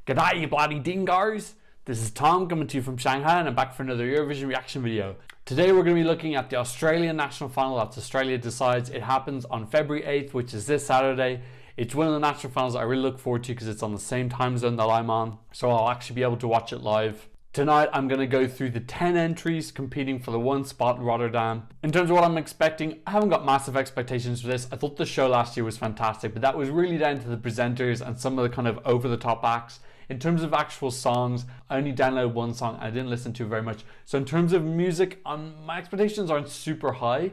G'day you bloody dingoes! This is Tom coming to you from Shanghai and I'm back for another Eurovision reaction video. Today we're going to be looking at the Australian national final. That's Australia Decides. It happens on February 8th, which is this Saturday. It's one of the national finals that I really look forward to because it's on the same time zone that I'm on, so I'll actually be able to watch it live. Tonight I'm going to go through the 10 entries competing for the one spot in Rotterdam. In terms of what I'm expecting, I haven't got massive expectations for this. I thought the show last year was fantastic, but that was really down to the presenters and some of the kind of over-the-top acts. In terms of actual songs, I only downloaded one song. I didn't listen to it very much. So in terms of music, my expectations aren't super high,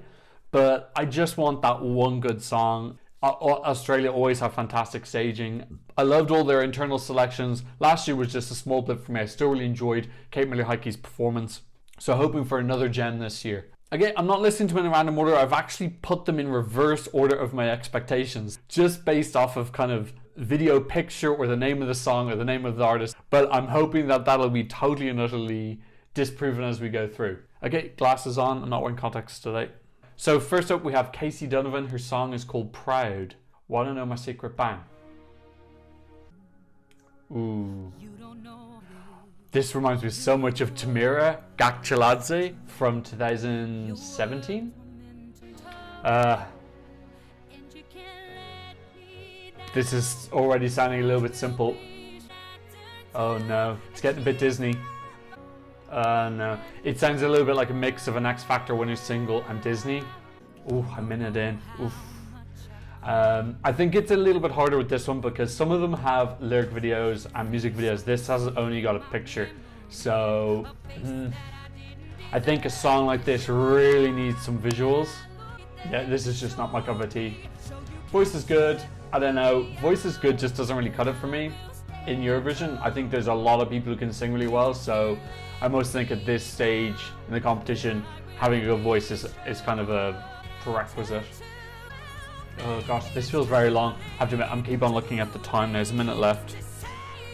but I just want that one good song. Australia always have fantastic staging. I loved all their internal selections. Last year was just a small blip for me. I still really enjoyed Kate Miller-Heidke's performance. So hoping for another gem this year. Again, I'm not listening to them in random order. I've actually put them in reverse order of my expectations, just based off of kind of video picture or the name of the song or the name of the artist. But I'm hoping that that'll be totally and utterly disproven as we go through. Okay, glasses on. I'm not wearing contacts today. So first up we have Casey Donovan. Her song is called Proud. Wanna Know My Secret? Bang. Ooh. This reminds me so much of Tamira Gakchaladze from 2017. This is already sounding a little bit simple. Oh no, it's getting a bit Disney. No, it sounds a little bit like a mix of an X Factor winner single and Disney. Ooh, a minute in. Oof. I think it's a little bit harder with this one because some of them have lyric videos and music videos. This has only got a picture. So I think a song like this really needs some visuals. Yeah, this is just not my cup of tea. Voice is good. I don't know. Voice is good just doesn't really cut it for me. In Eurovision, I think there's a lot of people who can sing really well. So I most think at this stage in the competition, having a good voice is kind of a prerequisite. Oh gosh, this feels very long. I have to admit, I'm keep on looking at the time. There's a minute left,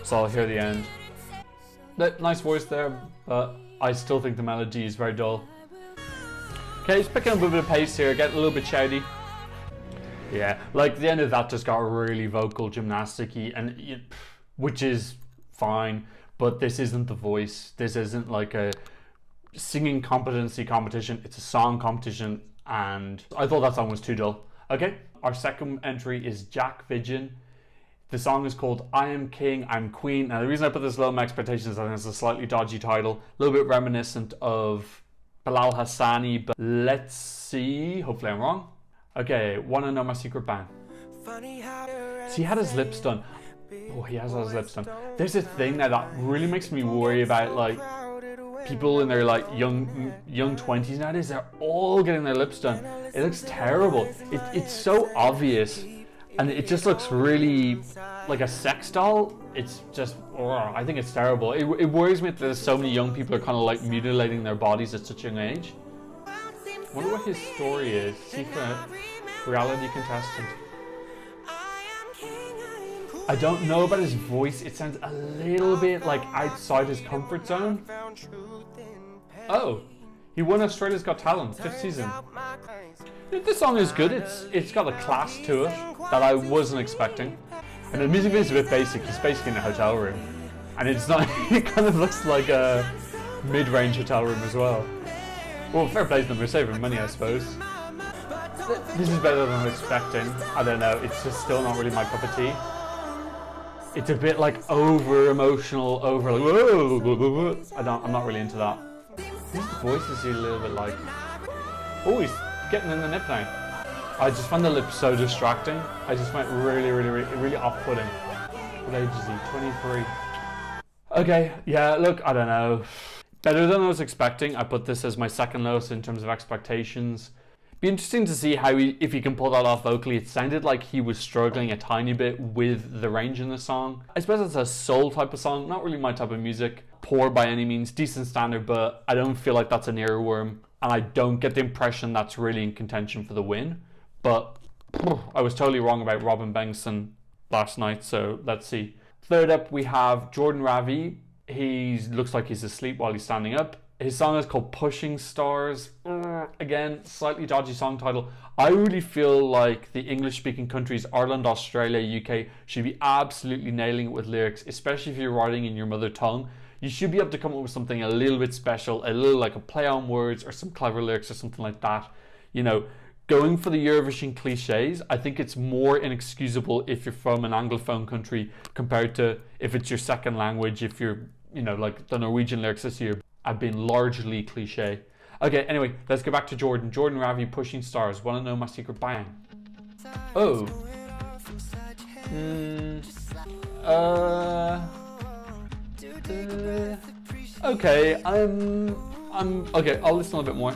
so I'll hear the end. Nice voice there, but I still think the melody is very dull. Okay, it's picking up a bit of pace here, getting a little bit shouty. Yeah, like the end of that just got really vocal gymnastic-y, and which is fine, but this isn't The Voice. This isn't like a singing competency competition. It's a song competition, and I thought that song was too dull. Okay, our second entry is Vidgen. The song is called I Am King, I'm Queen. Now the reason I put this low in my expectations is I think it's a slightly dodgy title, a little bit reminiscent of Bilal Hassani, but let's see, hopefully I'm wrong. Okay, Wanna Know My Secret? Bang. So he had his lips done. Oh, he has his lips done. There's a thing now that really makes me worry about like people in their like young 20s nowadays. They're all getting their lips done. It looks terrible. It's so obvious, and it just looks really like a sex doll. It's just, I think it's terrible. It worries me that there's so many young people are kind of like mutilating their bodies at such a young age. I wonder what his story is. Secret reality contestant. I don't know about his voice. It sounds a little bit like outside his comfort zone. Oh, he won Australia's Got Talent, 5th season. This song is good. It's got a class to it that I wasn't expecting. And the music video is a bit basic. He's basically in a hotel room, and it's not. It kind of looks like a mid-range hotel room as well. Well, fair play to them. We're saving money, I suppose. This is better than I was expecting. I don't know. It's just still not really my cup of tea. It's a bit like over-emotional, over like whoa. I'm not really into that. His voice is a little bit like. Oh, he's getting in the nip now. I just find the lips so distracting. I just find it really off-putting. What age is he? 23. Okay, yeah. Look, I don't know. Better than I was expecting. I put this as my second lowest in terms of expectations. Be interesting to see how if he can pull that off vocally. It sounded like he was struggling a tiny bit with the range in the song. I suppose it's a soul type of song, not really my type of music. Poor by any means, decent standard, but I don't feel like that's an earworm, and I don't get the impression that's really in contention for the win. But I was totally wrong about Robin Bengtsson last night, so let's see. Third up we have Jordan Ravi. He looks like he's asleep while he's standing up. His song is called Pushing Stars. Again, slightly dodgy song title. I really feel like the English-speaking countries, Ireland, Australia, UK, should be absolutely nailing it with lyrics, especially if you're writing in your mother tongue. You should be able to come up with something a little bit special, a little like a play on words or some clever lyrics or something like that. You know, going for the Eurovision cliches, I think it's more inexcusable if you're from an Anglophone country compared to if it's your second language, if you're, you know, like the Norwegian lyrics this year have been largely cliche. Okay, anyway, let's get back to Jordan. Jordan Ravi, Pushing Stars. Wanna know my secret bang? Oh. Okay, okay, I'll listen a little bit more.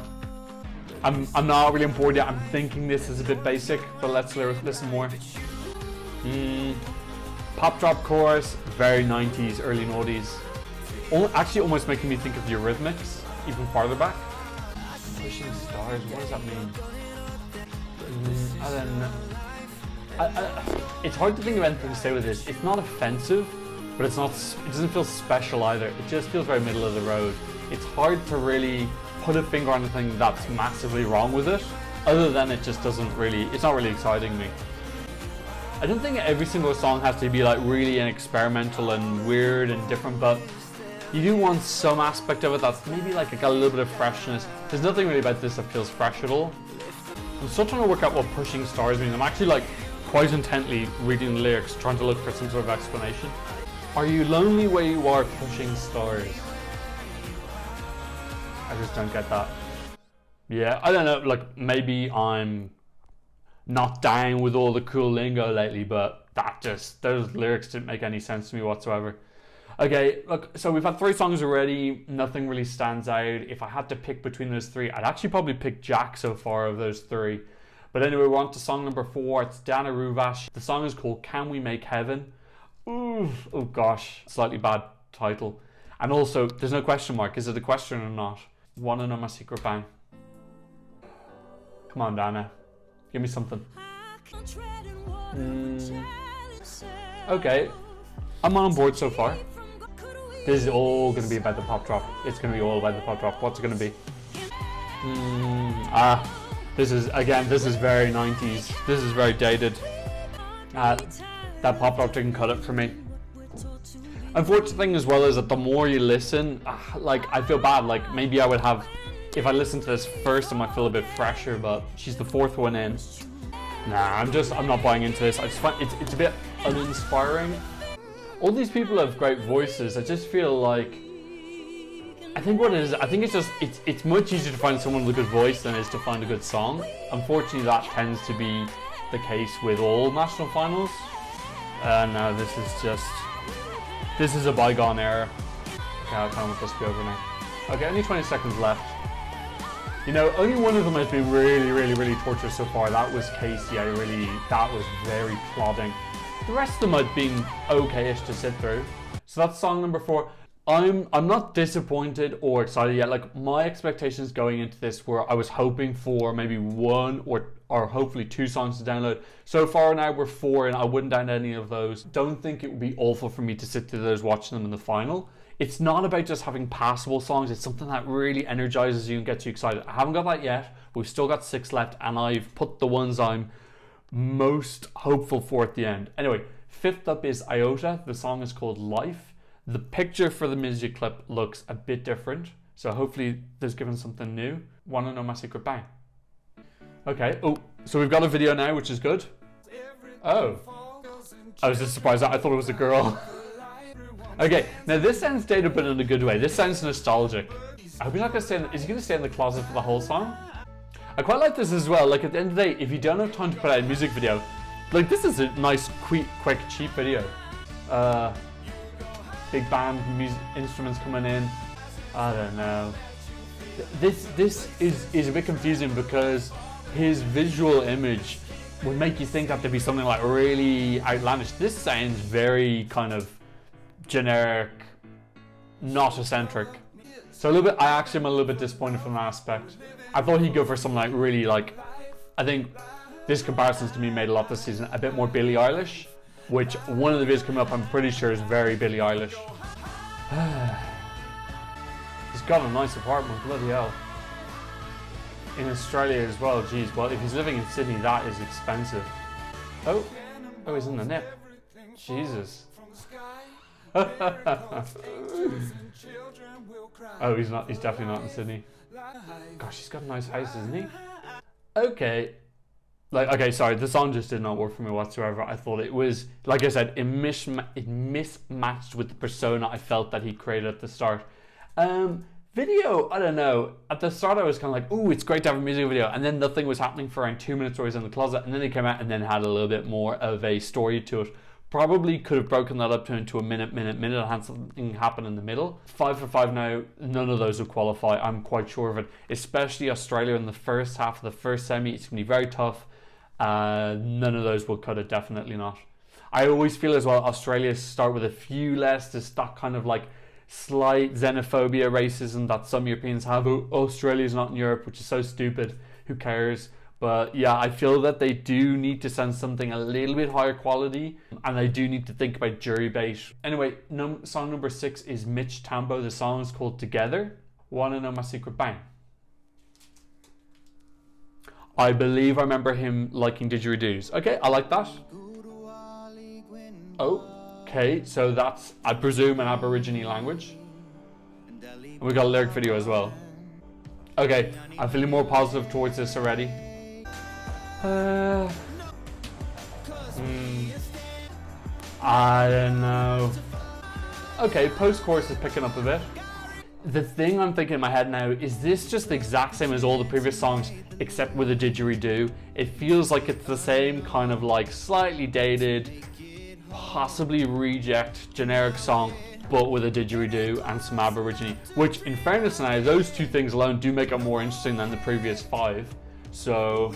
I'm not really on board yet. I'm thinking this is a bit basic, but let's listen more. Pop drop chorus, very 90s, early noughties. Actually almost making me think of the Eurythmics, even farther back. Pushing Stars, what does that mean? I don't know. It's hard to think of anything to say with this. It's not offensive, but it doesn't feel special either. It just feels very middle of the road. It's hard to really put a finger on anything that's massively wrong with it, other than it just doesn't really, it's not really exciting me. I don't think every single song has to be like really experimental and weird and different, but you do want some aspect of it that's maybe like got a little bit of freshness. There's nothing really about this that feels fresh at all. I'm still trying to work out what Pushing Stars means. I'm actually like quite intently reading the lyrics, trying to look for some sort of explanation. Are you lonely where you are, pushing stars? I just don't get that. Yeah, I don't know, like maybe I'm not down with all the cool lingo lately, but those lyrics didn't make any sense to me whatsoever. Okay, look, so we've had 3 songs already, nothing really stands out. If I had to pick between those 3, I'd actually probably pick Jack so far of those 3. But anyway, we're on to song number 4, it's Dana Rouvas. The song is called Can We Make Heaven? Ooh, oh gosh, slightly bad title. And also, there's no question mark, is it a question or not? Wanna know my secret bang? Come on, Dana, give me something. Okay, I'm on board so far. This is all going to be about the pop drop. It's going to be all about the pop drop. What's it going to be? This is very 90s. This is very dated. That pop drop didn't cut it for me. Unfortunate thing as well is that the more you listen, like I feel bad. Like maybe I would have, if I listened to this first, I might feel a bit fresher. But she's the 4th one in. Nah, I'm not buying into this. I just find it's a bit uninspiring. All these people have great voices. I just feel like, I think it's much easier to find someone with a good voice than it is to find a good song. Unfortunately, that tends to be the case with all national finals. No, this is a bygone era. Okay, I kind of want this to be over now. Okay, only 20 seconds left. You know, only one of them has been really, really, really torturous so far. That was Casey. That was very plodding. The rest of them had been okay-ish to sit through. So that's song number 4. I'm not disappointed or excited yet. Like my expectations going into this were I was hoping for maybe 1 or hopefully 2 songs to download. So far now we're 4 and I wouldn't download any of those. Don't think it would be awful for me to sit through those watching them in the final. It's not about just having passable songs. It's something that really energizes you and gets you excited. I haven't got that yet. We've still got 6 left and I've put the ones I'm most hopeful for at the end. Anyway, 5th up is iOTA. The song is called Life. The picture for the music clip looks a bit different, so hopefully there's given something new. Wanna know my secret bang? Okay, oh, so we've got a video now, which is good. Oh, I was just surprised. I thought it was a girl. Okay, now this sounds dated but in a good way. This sounds nostalgic. I hope he's not gonna stay is he gonna stay in the closet for the whole song? I quite like this as well. Like at the end of the day, if you don't have time to put out a music video, like this is a nice, quick, cheap video. Big band, instruments coming in. I don't know. This is a bit confusing because his visual image would make you think that there'd be something like really outlandish. This sounds very kind of generic, not eccentric. So a little bit, I actually am a little bit disappointed from that aspect. I thought he'd go for something like really like, I think this comparisons to me made a lot this season, a bit more Billie Eilish, which one of the videos coming up I'm pretty sure is very Billie Eilish. This got a nice apartment, bloody hell. In Australia as well, geez. Well, if he's living in Sydney, that is expensive. Oh, he's in the nip. Jesus. Oh, he's not. He's definitely not in Sydney. Gosh, he's got a nice house, isn't he? Okay. Okay, sorry, the song just did not work for me whatsoever. I thought it was, like I said, it mismatched with the persona I felt that he created at the start. Video, I don't know. At the start, I was kind of like, ooh, it's great to have a music video. And then nothing was happening for around 2 minutes where he was in the closet. And then he came out and then had a little bit more of a story to it. Probably could have broken that up into a minute, and had something happen in the middle. 5 for 5 now, none of those would qualify. I'm quite sure of it. Especially Australia in the first half of the first semi. It's going to be very tough. None of those will cut it, definitely not. I always feel as well, Australia start with a few less. There's that kind of like slight xenophobia, racism that some Europeans have. Oh, Australia's not in Europe, which is so stupid. Who cares? But yeah, I feel that they do need to send something a little bit higher quality, and they do need to think about jury bait. Anyway, song number 6 is Mitch, Tambo. The song is called Together. Wanna Know My Secret? Bang. I believe I remember him liking Didgeridoos. Okay, I like that. Okay, so that's, I presume, an Aborigine language. And we got a lyric video as well. Okay, I'm feeling more positive towards this already. I don't know. Okay, post-chorus is picking up a bit. The thing I'm thinking in my head now, is this just the exact same as all the previous songs except with a didgeridoo? It feels like it's the same kind of like slightly dated, possibly reject generic song, but with a didgeridoo and some Aborigine, which in fairness now, those two things alone do make it more interesting than the previous 5. So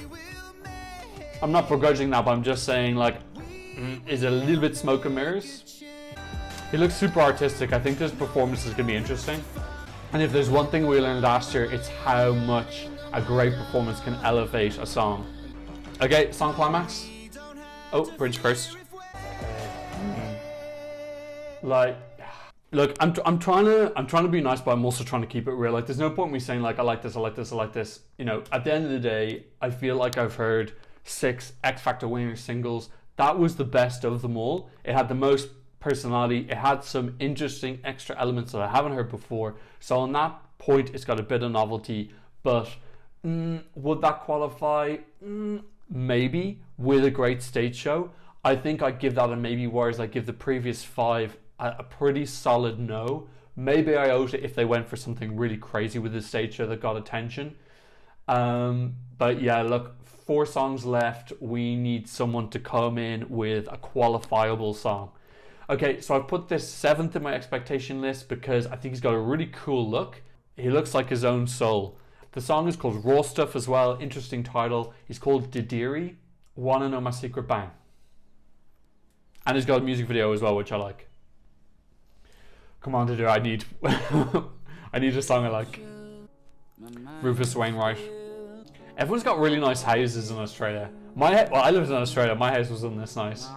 I'm not begrudging that, but I'm just saying, like, is it a little bit smoke and mirrors? He looks super artistic. I think this performance is going to be interesting. And if there's one thing we learned last year, it's how much a great performance can elevate a song. Okay, song climax. Oh, bridge first. Like, look, I'm trying to be nice, but I'm also trying to keep it real. Like, there's no point in me saying like I like this, I like this, I like this. You know, at the end of the day, I feel like I've heard 6 X Factor winner singles. That was the best of them all. It had the most personality. It had some interesting extra elements that I haven't heard before. So on that point, it's got a bit of novelty. But would that qualify? Maybe, with a great stage show. I think I'd give that a maybe, whereas I give the previous 5 a pretty solid no. Maybe iOTA if they went for something really crazy with the stage show that got attention. But yeah, look, 4 songs left. We need someone to come in with a qualifiable song. Okay, so I've put this 7th in my expectation list because I think he's got a really cool look. He looks like his own soul. The song is called Raw Stuff as well. Interesting title. He's called Didirri. Wanna Know My Secret? Bang. And he's got a music video as well, which I like. Come on, Didirri, I need I need a song I like. Rufus Wainwright. Everyone's got really nice houses in Australia. Well, I lived in Australia. My house wasn't this nice.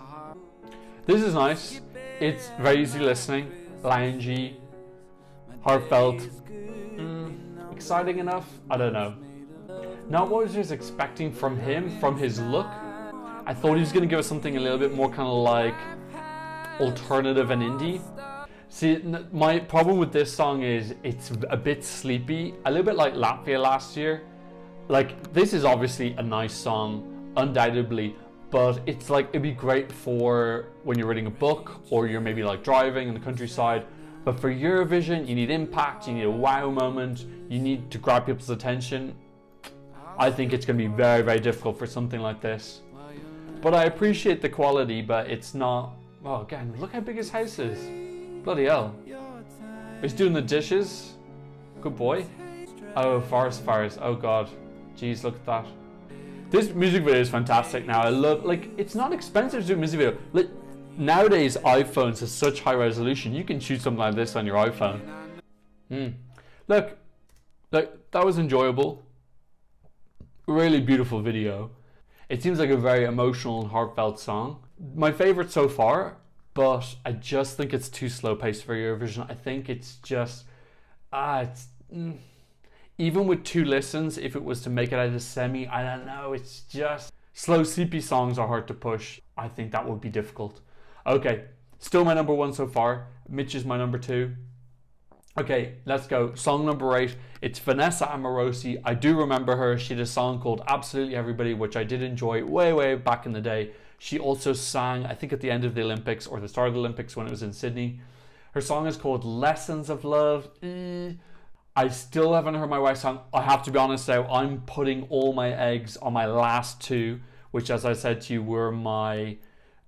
This is nice. It's very easy listening, loungy, heartfelt. Exciting enough? I don't know. Not what I was just expecting from him, from his look. I thought he was going to give us something a little bit more kind of like alternative and indie. See, my problem with this song is it's a bit sleepy, a little bit like Latvia last year. Like, this is obviously a nice song, undoubtedly, but it's like, it'd be great for when you're reading a book or you're maybe like driving in the countryside. But for Eurovision, you need impact, you need a wow moment, you need to grab people's attention. I think it's going to be very, very difficult for something like this. But I appreciate the quality, but it's not... Oh, again, look how big his house is. Bloody hell. He's doing the dishes. Good boy. Oh, forest fires. Oh, God. Jeez, look at that. This music video is fantastic now. I love... Like, it's not expensive to do a music video. Like, nowadays, iPhones have such high resolution. You can shoot something like this on your iPhone. Look, that was enjoyable. Really beautiful video. It seems like a very emotional and heartfelt song. My favorite so far, but I just think it's too slow paced for Eurovision. I think it's just, even with 2 listens, if it was to make it out of the semi, I don't know, it's just... Slow, sleepy songs are hard to push. I think that would be difficult. Okay, still my number 1 so far. Mitch is my number 2. Okay, let's go. Song number 8. It's Vanessa Amorosi. I do remember her. She had a song called Absolutely Everybody, which I did enjoy way back in the day. She also sang, I think at the end of the Olympics or the start of the Olympics when it was in Sydney. Her song is called Lessons of Love. I still haven't heard my wife's song. I have to be honest though, I'm putting all my eggs on my last 2, which as I said to you were my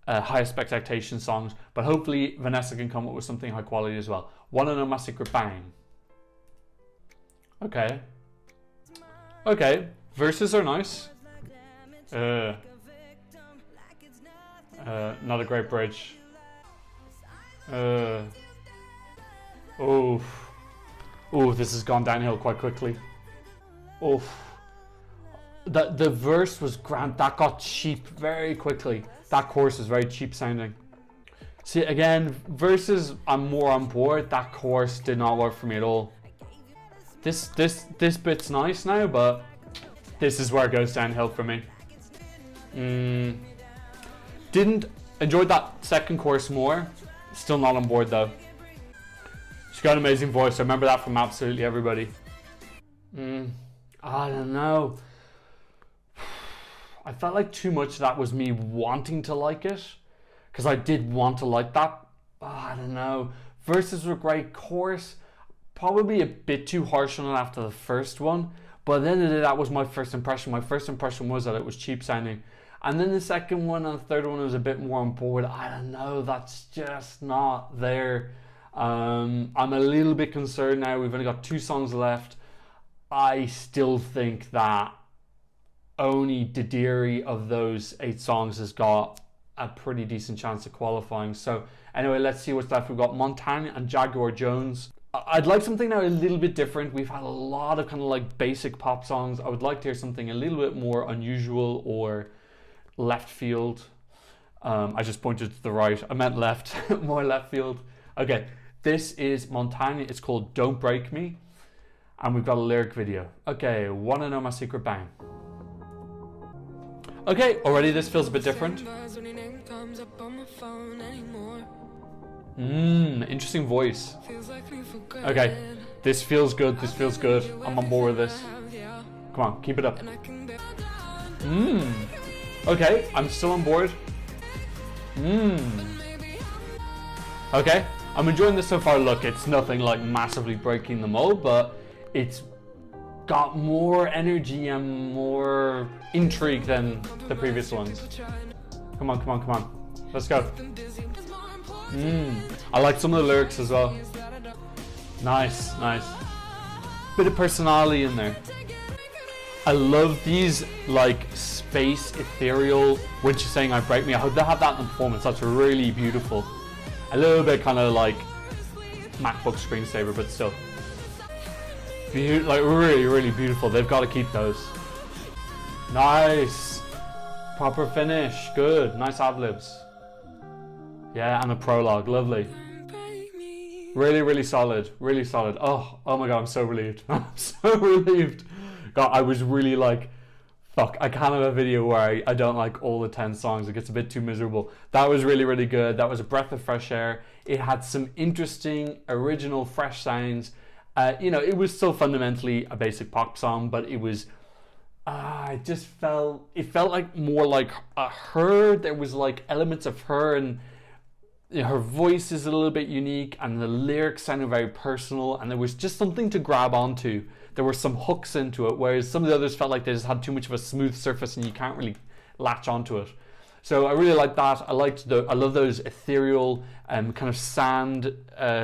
highest expectation songs. But hopefully Vanessa can come up with something high quality as well. Wanna Know My Secret? Bang. Okay. Okay. Verses are nice. Not a great bridge. Oh, this has gone downhill quite quickly. Oh, the verse was grand. That got cheap very quickly. That chorus is very cheap sounding. See, again, verses I'm more on board. That chorus did not work for me at all. This bit's nice now, but this is where it goes downhill for me. Didn't enjoy that second chorus more. Still not on board though. She's got an amazing voice. I remember that from Absolutely Everybody. I don't know. I felt like too much of that was me wanting to like it. Because I did want to like that. I don't know. Verses were great. Chorus, probably a bit too harsh on it after the first one. But at the end of the day, that was my first impression. My first impression was that it was cheap sounding. And then the second one and the third one was a bit more on board. I don't know. That's just not there. I'm a little bit concerned now. We've only got 2 songs left. I still think that only Didirri of those 8 songs has got a pretty decent chance of qualifying. So anyway, let's see what's left. We've got Montaigne and Jaguar Jones. I'd like something now a little bit different. We've had a lot of kind of like basic pop songs. I would like to hear something a little bit more unusual or left field. I just pointed to the right. I meant left, more left field. Okay, this is Montaigne. It's called Don't Break Me. And we've got a lyric video. Okay, Wanna Know My Secret? Bang. Okay, already this feels a bit different. Interesting voice. Okay, this feels good, this feels good. I'm on board with this. Come on, keep it up. Okay, I'm still on board. Okay, I'm enjoying this so far. Look, it's nothing like massively breaking the mold, but it's got more energy and more intrigue than the previous ones. Come on, come on, come on. Let's go. I like some of the lyrics as well. Nice, nice. Bit of personality in there. I love these like space ethereal when she's saying I break me. I hope they have that in the performance. That's really beautiful. A little bit kind of like MacBook screensaver, but still. Like really, really beautiful. They've got to keep those. Nice. Proper finish. Good. Nice ad-libs. Yeah, and a prologue. Lovely. Really, really solid. Really solid. Oh my god, I'm so relieved. I'm so relieved. God, I was really like, fuck, I can't have a video where I don't like all the 10 songs. It gets a bit too miserable. That was really, really good. That was a breath of fresh air. It had some interesting, original, fresh sounds. You know, it was still fundamentally a basic pop song, but it was, it felt like more like her. There was like elements of her, and you know, her voice is a little bit unique, and the lyrics sounded very personal, and there was just something to grab onto. There were some hooks into it, whereas some of the others felt like they just had too much of a smooth surface and you can't really latch onto it. So I really liked that. I love those ethereal kind of sand,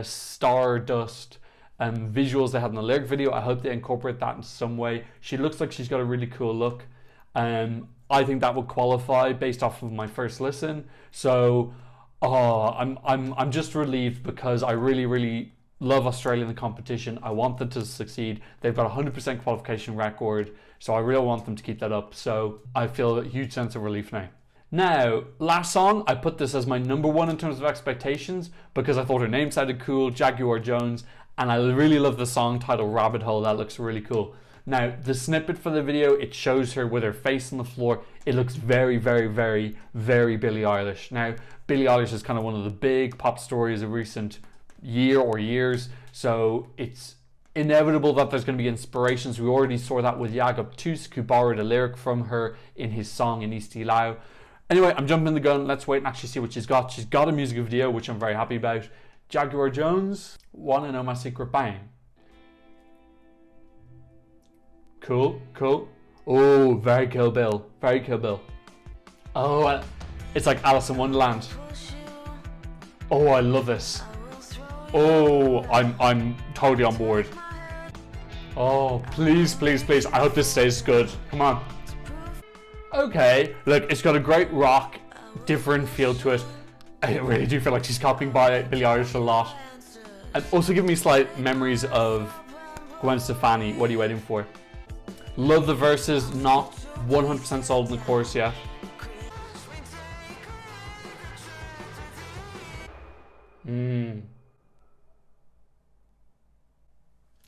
stardust visuals they had in the lyric video. I hope they incorporate that in some way. She looks like she's got a really cool look. I think that would qualify based off of my first listen. So I'm just relieved because I really, really love Australia in the competition. I want them to succeed. They've got a 100% qualification record, so I really want them to keep that up. So I feel a huge sense of relief now. Now, last song, I put this as my number 1 in terms of expectations because I thought her name sounded cool, Jaguar Jones. And I really love the song titled Rabbit Hole. That looks really cool. Now, the snippet for the video, it shows her with her face on the floor. It looks very, very, very, very Billie Eilish. Now, Billie Eilish is kind of one of the big pop stories of recent year or years. So it's inevitable that there's going to be inspirations. We already saw that with Jaguar, who borrowed a lyric from her in his song in East Lau. Anyway, I'm jumping the gun. Let's wait and actually see what she's got. She's got a music video, which I'm very happy about. Jaguar Jonze, Wanna Know My Secret Bang. Cool, cool. Oh, very Kill Bill. Very Kill Bill. Oh, it's like Alice in Wonderland. Oh, I love this. Oh, I'm totally on board. Oh, please, please, please. I hope this stays good. Come on. Okay, look, it's got a great rock, different feel to it. I really do feel like she's copying by Billie Eilish a lot. And also give me slight memories of Gwen Stefani. What are you waiting for? Love the verses, not 100% sold in the chorus yet.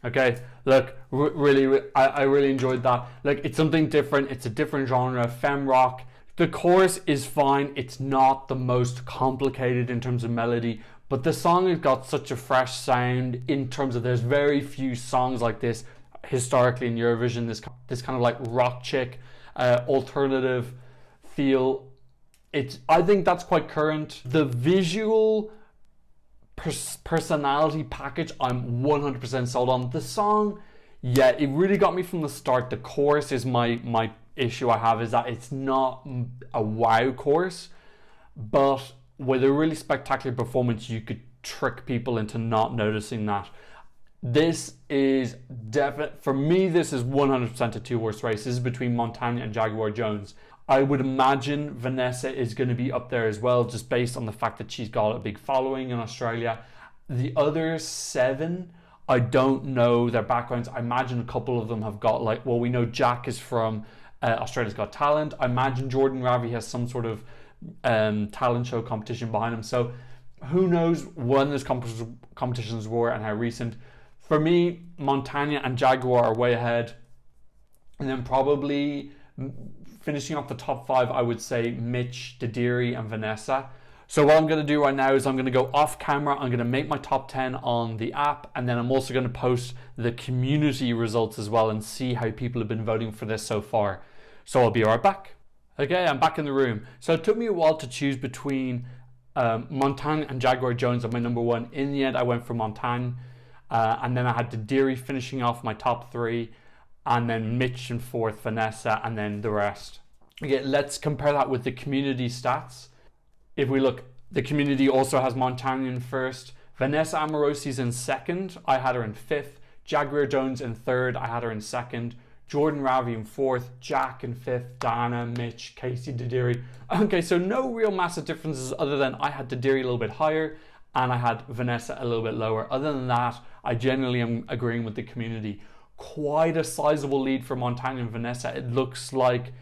Okay, look, I really enjoyed that. Like, it's something different. It's a different genre, femme rock. The chorus is fine. It's not the most complicated in terms of melody, but the song has got such a fresh sound in terms of there's very few songs like this historically in Eurovision. This kind of like rock chick, alternative feel. I think that's quite current. The visual personality package, I'm 100% sold on. The song, yeah, it really got me from the start. The chorus is my issue I have, is that it's not a wow chorus, but with a really spectacular performance, you could trick people into not noticing that. This is definitely, for me, this is 100% a two-horse race. This is between Montaigne and Jaguar Jonze. I would imagine Vanessa is going to be up there as well, just based on the fact that she's got a big following in Australia. The other 7, I don't know their backgrounds. I imagine a couple of them have got, like, well, we know Jack is from Australia's Got Talent. I imagine Jordan Ravi has some sort of talent show competition behind him. So who knows when those competitions were and how recent. For me, Montaigne and Jaguar are way ahead. And then probably finishing off the top 5, I would say Mitch, Didirri, and Vanessa. So what I'm going to do right now is I'm going to go off camera. I'm going to make my top 10 on the app, and then I'm also going to post the community results as well and see how people have been voting for this so far. So I'll be right back. Okay, I'm back in the room. So it took me a while to choose between Montaigne and Jaguar Jonze as my number 1. In the end, I went for Montaigne, and then I had Didirri finishing off my top 3, and then Mitch in 4th, Vanessa, and then the rest. Okay, let's compare that with the community stats. If we look, the community also has Montaigne in 1st, Vanessa Amorosi's in 2nd, I had her in 5th, Jaguar Jonze in 3rd, I had her in 2nd, Jordan Ravi in 4th, Jack in 5th, Dana, Mitch, Casey, Didirri. Okay, so no real massive differences other than I had Didirri a little bit higher and I had Vanessa a little bit lower. Other than that, I generally am agreeing with the community. Quite a sizable lead for Montaigne and Vanessa. It looks like,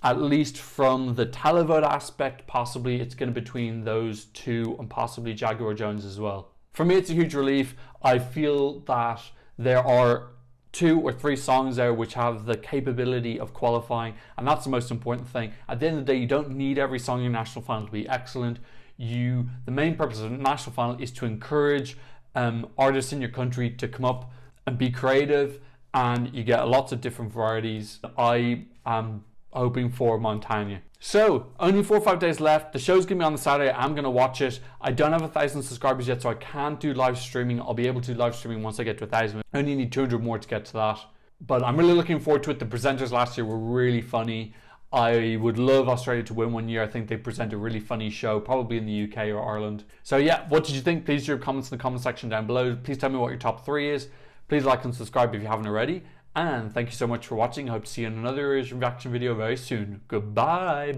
at least from the televote aspect, possibly it's going to be between those 2 and possibly Jaguar Jonze as well. For me, it's a huge relief. I feel that there are 2 or 3 songs there which have the capability of qualifying, and that's the most important thing. At the end of the day, you don't need every song in your national final to be excellent. The main purpose of the national final is to encourage artists in your country to come up and be creative, and you get lots of different varieties. I am hoping for Montaigne. So, only 4 or 5 days left. The show's gonna be on the Saturday. I'm gonna watch it. I don't have 1,000 subscribers yet, so I can't do live streaming. I'll be able to do live streaming once I get to 1,000. I only need 200 more to get to that. But I'm really looking forward to it. The presenters last year were really funny. I would love Australia to win one year. I think they present a really funny show, probably in the UK or Ireland. So yeah, what did you think? Please do your comments in the comment section down below. Please tell me what your top 3 is. Please like and subscribe if you haven't already. And thank you so much for watching. I hope to see you in another reaction video very soon. Goodbye.